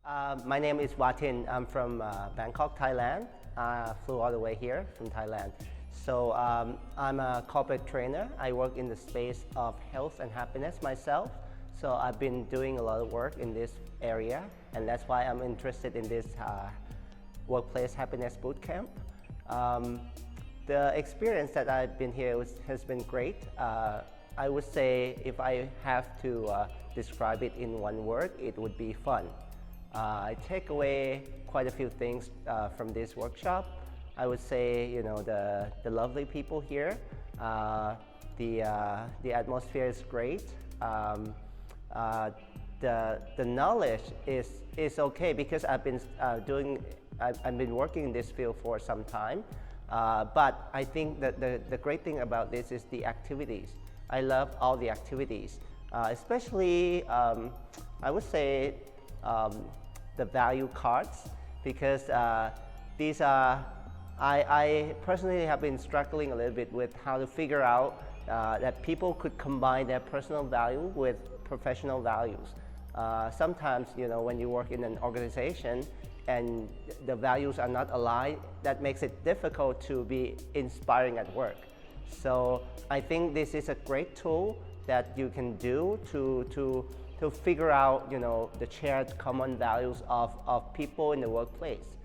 My name is Vatin. I'm from Bangkok, Thailand. Flew all the way here from Thailand. So I'm a corporate trainer. I work in the space of health and happiness myself. So I've been doing a lot of work in this area, and that's why I'm interested in this Workplace Happiness Bootcamp. The experience that I've been here has been great. I would say if I have to describe it in one word, it would be fun. I take away quite a few things from this workshop. I would say, the lovely people here, the atmosphere is great. The knowledge is okay because I've been working in this field for some time. But I think that the great thing about this is the activities. I love all the activities, especially I would say the value cards, because these are, I personally have been struggling a little bit with how to figure out that people could combine their personal value with professional values. Sometimes, when you work in an organization and the values are not aligned, that makes it difficult to be inspiring at work. So I think this is a great tool that you can do to figure out, the shared common values of people in the workplace.